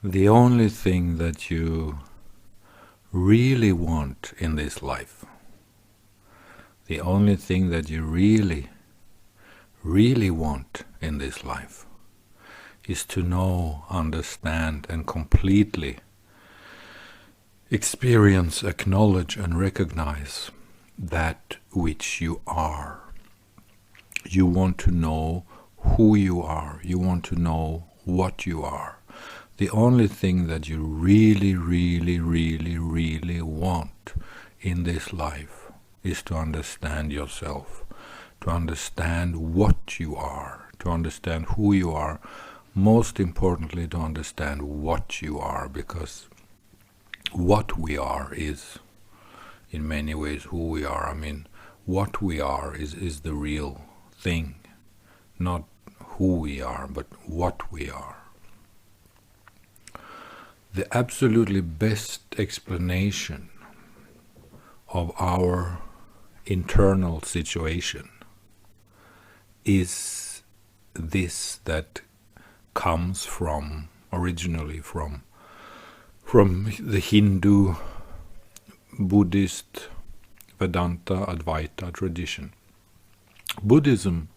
The only thing that you really want in this life, the only thing that you really, really want in this life is to know, understand, and completely experience, acknowledge, and recognize that which you are. You want to know who you are. You want to know what you are. The only thing that you really, really, really, really want in this life is to understand yourself, to understand what you are, to understand who you are, most importantly to understand what you are, because what we are is in many ways who we are. I mean, what we are is the real thing, not who we are, but what we are. The absolutely best explanation of our internal situation is this that comes from, originally from the Hindu, Buddhist, Vedanta, Advaita tradition. Buddhism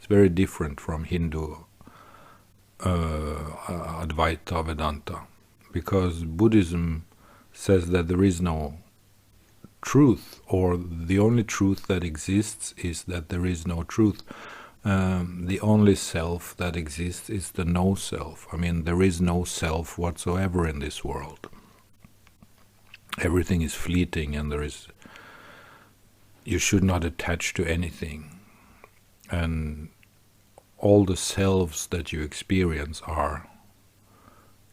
is very different from Hindu, Advaita Vedanta, because Buddhism says that there is no truth, or the only truth that exists is that there is no truth. The only self that exists is the no-self. I mean, there is no self whatsoever in this world. Everything is fleeting, and you should not attach to anything. And all the selves that you experience are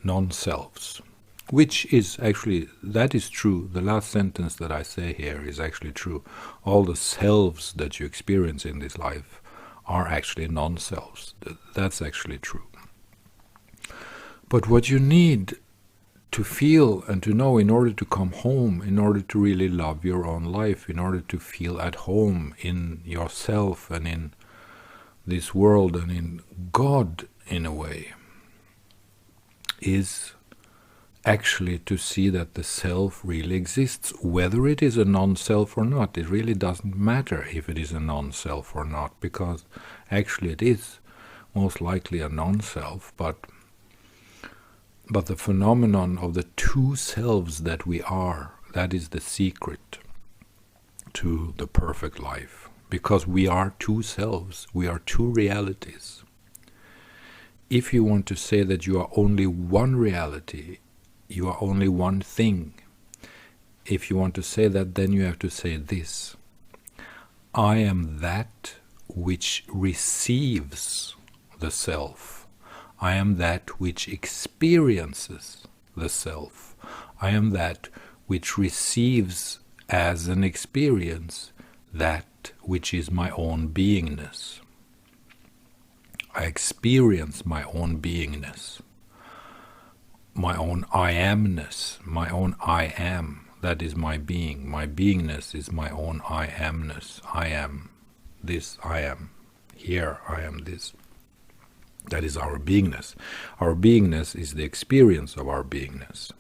non-selves, which is actually, that is true. The last sentence that I say here is actually true. All the selves that you experience in this life are actually non-selves. That's actually true. But what you need to feel and to know in order to come home, in order to really love your own life, in order to feel at home in yourself and in this world and in God in a way, is actually to see that the self really exists, whether it is a non-self or not. It really doesn't matter if it is a non-self or not, because actually it is most likely a non-self, but the phenomenon of the two selves that we are, that is the secret to the perfect life, because we are two selves, we are two realities. If you want to say that you are only one reality, you are only one thing. If you want to say that, then you have to say this: I am that which receives the self. I am that which experiences the self. I am that which receives as an experience that which is my own beingness. I experience my own beingness, my own I am-ness, my own I am. That is my being. My beingness is my own I am-ness. I am this, I am here, I am this. That is our beingness. Our beingness is the experience of our beingness.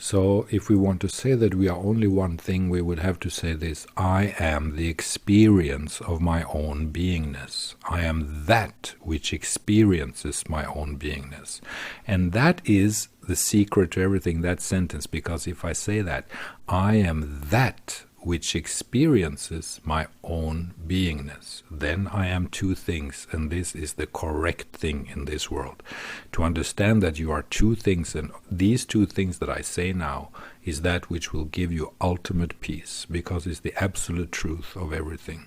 So if we want to say that we are only one thing, we would have to say this: I am the experience of my own beingness. I am that which experiences my own beingness. And that is the secret to everything, that sentence, because if I say that, I am that which experiences my own beingness, then I am two things, and this is the correct thing in this world. To understand that you are two things, and these two things that I say now is that which will give you ultimate peace, because it's the absolute truth of everything.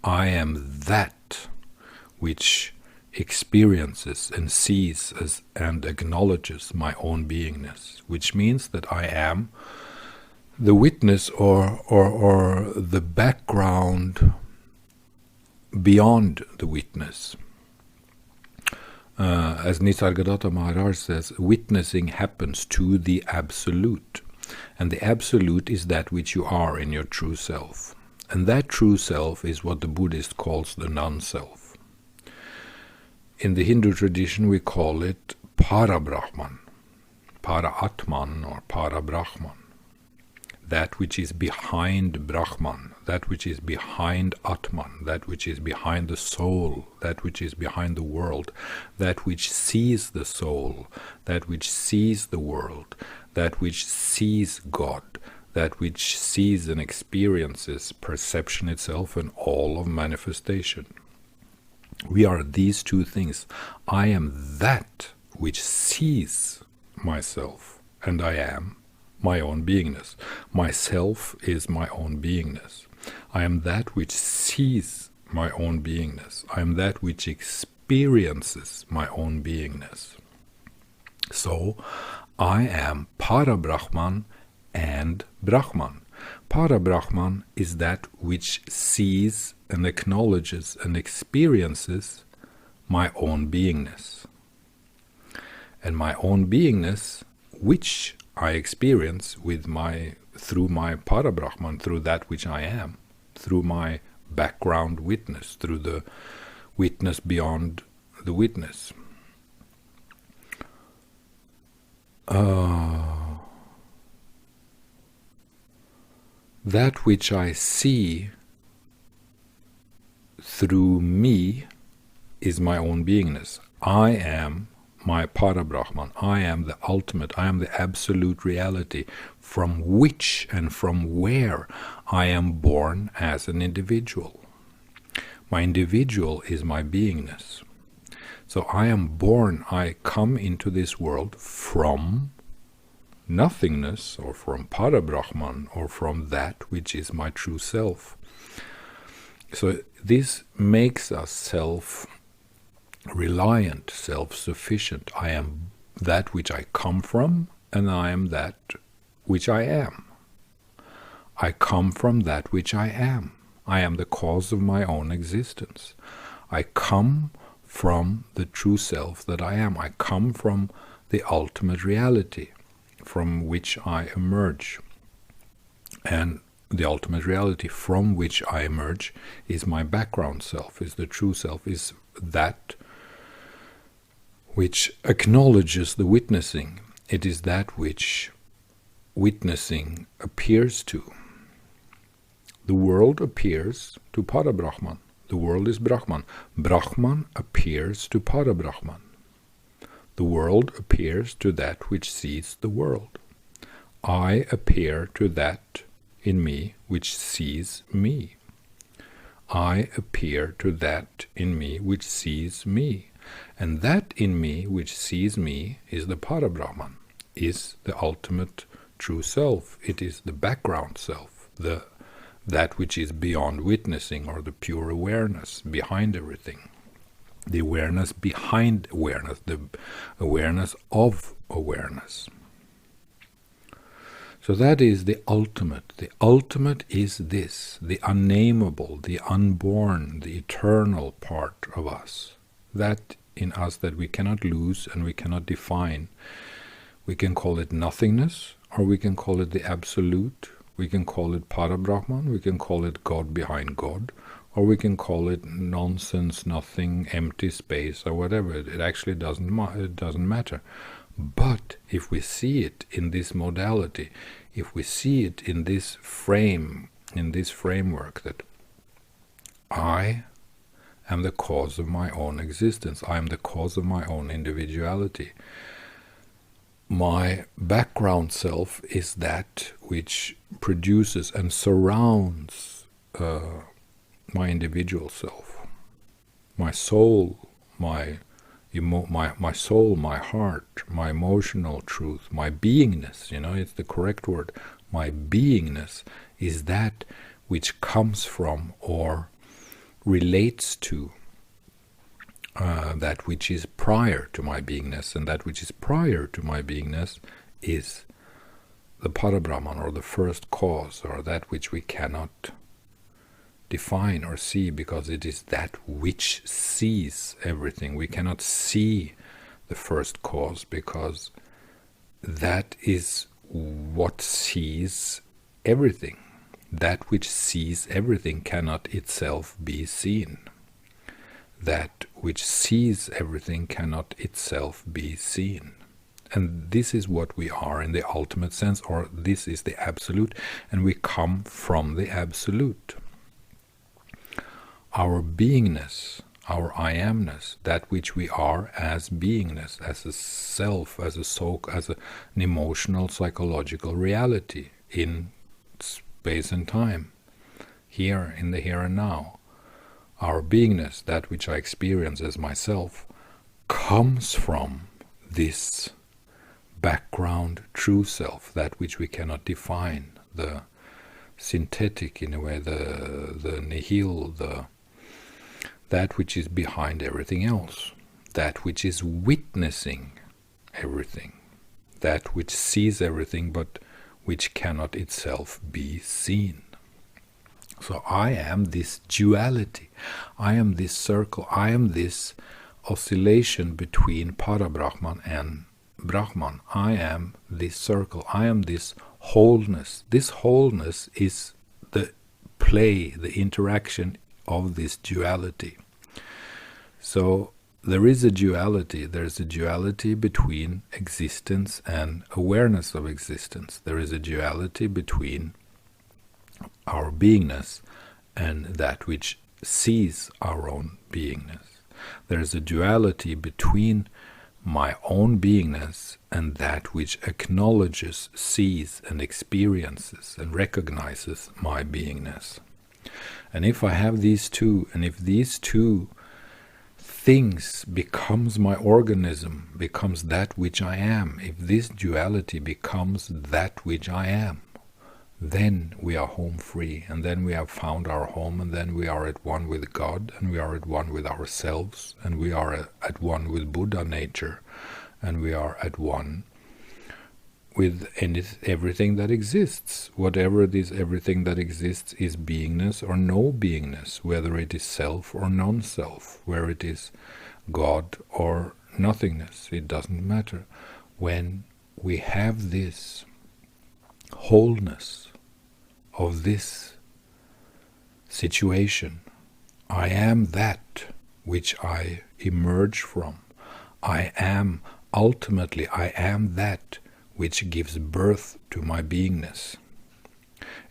I am that which experiences and sees and acknowledges my own beingness, which means that I am the witness or the background beyond the witness. As Nisargadatta Maharaj says, witnessing happens to the absolute, and the absolute is that which you are in your true self, and that true self is what the Buddhist calls the non-self. In the Hindu tradition we call it Para-Brahman, Para-Atman or Para-Brahman. That which is behind Brahman, that which is behind Atman, that which is behind the soul, that which is behind the world, that which sees the soul, that which sees the world, that which sees God, that which sees and experiences perception itself and all of manifestation. We are these two things. I am that which sees myself, and I am my own beingness. Myself is my own beingness. I am that which sees my own beingness. I am that which experiences my own beingness. So, I am Para-Brahman and Brahman. Para-Brahman is that which sees and acknowledges and experiences my own beingness. And my own beingness, which I experience through my Para-Brahman, through that which I am, through my background witness, through the witness beyond the witness. That which I see through me is my own beingness. I am my Para-Brahman. I am the ultimate. I am the absolute reality from which and from where I am born as an individual. My individual is my beingness. So I am born, I come into this world from nothingness, or from Para-Brahman, or from that which is my true self. So this makes us self-reliant, self-sufficient. I am that which I come from, and I am that which I am. I come from that which I am. I am the cause of my own existence. I come from the true self that I am. I come from the ultimate reality from which I emerge. And the ultimate reality from which I emerge is my background self, is the true self, is that which acknowledges the witnessing. It is that which witnessing appears to. The world appears to Para-Brahman. The world is Brahman. Brahman appears to Para-Brahman. The world appears to that which sees the world. I appear to that in me which sees me. I appear to that in me which sees me. And that in me which sees me is the Para-Brahman, is the ultimate true self. It is the background self, that which is beyond witnessing, or the pure awareness behind everything. The awareness behind awareness, the awareness of awareness. So that is the ultimate. The ultimate is this, the unnameable, the unborn, the eternal part of us. That in us that we cannot lose and we cannot define. We can call it nothingness, or we can call it the absolute. We can call it Para-Brahman, we can call it God behind God, or we can call it nonsense, nothing, empty space, or whatever. It actually doesn't matter. But if we see it in this modality, if we see it in this frame, in this framework, that I am the cause of my own existence, I am the cause of my own individuality. My background self is that which produces and surrounds my individual self. My soul, my soul, my heart, my emotional truth, my beingness, it's the correct word. My beingness is that which comes from or relates to that which is prior to my beingness, and that which is prior to my beingness is the Para-Brahman, or the first cause, or that which we cannot define or see, because it is that which sees everything. We cannot see the first cause, because that is what sees everything. That which sees everything cannot itself be seen. That which sees everything cannot itself be seen. And this is what we are in the ultimate sense, or this is the absolute, and we come from the absolute. Our beingness, our I am-ness, that which we are as beingness, as a self, as a soul, as an emotional, psychological reality in space and time, here in the here and now. Our beingness, that which I experience as myself, comes from this background true self, that which we cannot define, the synthetic in a way, the nihil, that which is behind everything else, that which is witnessing everything, that which sees everything but which cannot itself be seen. So I am this duality, I am this circle, I am this oscillation between Para-Brahman and Brahman. I am this circle, I am this wholeness. This wholeness is the play, the interaction of this duality. So there is a duality. There is a duality between existence and awareness of existence. There is a duality between our beingness and that which sees our own beingness. There is a duality between my own beingness and that which acknowledges, sees, and experiences and recognizes my beingness. And if I have these two, and if these two things becomes my organism, becomes that which I am, if this duality becomes that which I am, then we are home free, and then we have found our home, and then we are at one with God, and we are at one with ourselves, and we are at one with Buddha nature, and we are at one with everything that exists. Whatever this everything that exists is beingness or no beingness, whether it is self or non-self, where it is God or nothingness, it doesn't matter. When we have this wholeness of this situation, I am that which I emerge from. I am that which gives birth to my beingness.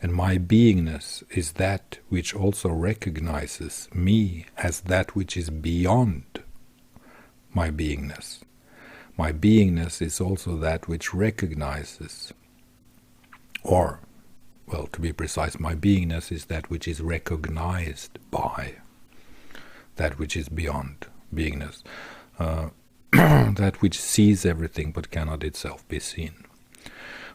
And my beingness is that which also recognizes me as that which is beyond my beingness. My beingness is also that which recognizes, or, well, to be precise, my beingness is that which is recognized by that which is beyond beingness. That which sees everything but cannot itself be seen.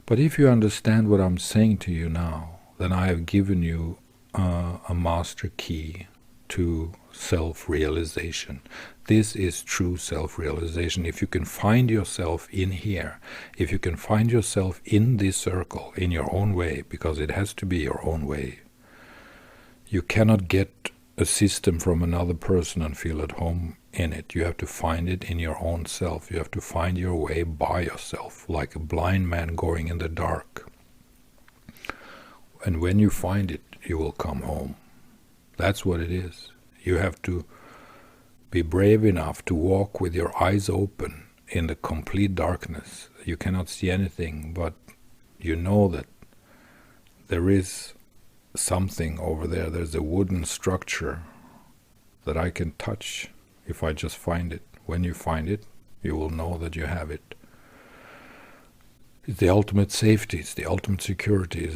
But if you understand what I'm saying to you now, then I have given you a master key to self-realization. This is true self-realization. If you can find yourself in here, if you can find yourself in this circle in your own way, because it has to be your own way, you cannot get a system from another person and feel at home in it. You have to find it in your own self. You have to find your way by yourself, like a blind man going in the dark. And when you find it, you will come home. That's what it is. You have to be brave enough to walk with your eyes open in the complete darkness. You cannot see anything, but you know that there is something over there. There's a wooden structure that I can touch if I just find it. When you find it, you will know that you have it. It's the ultimate safety, it's the ultimate security,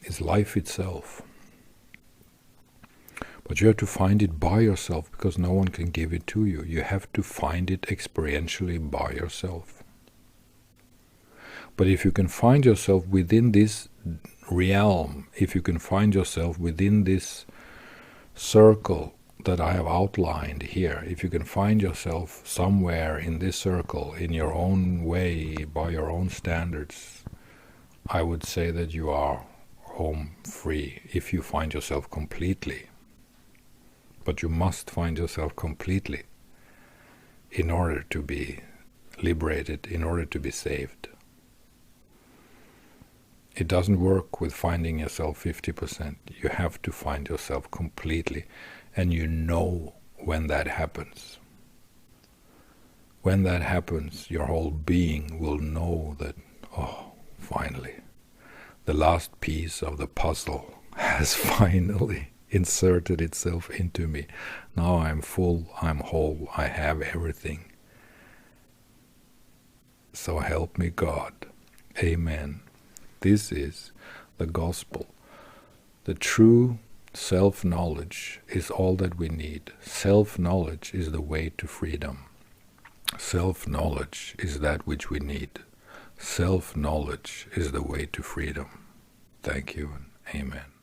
it's life itself. But you have to find it by yourself, because no one can give it to you. You have to find it experientially by yourself. But if you can find yourself within this realm, if you can find yourself within this circle that I have outlined here, if you can find yourself somewhere in this circle, in your own way, by your own standards, I would say that you are home free, if you find yourself completely. But you must find yourself completely in order to be liberated, in order to be saved. It doesn't work with finding yourself 50%. You have to find yourself completely, and you know when that happens, your whole being will know that, oh, finally, the last piece of the puzzle has finally inserted itself into me. Now I'm full, I'm whole, I have everything. So help me God. Amen. This is the gospel. The true self-knowledge is all that we need. Self-knowledge is the way to freedom. Self-knowledge is that which we need. Self-knowledge is the way to freedom. Thank you and amen.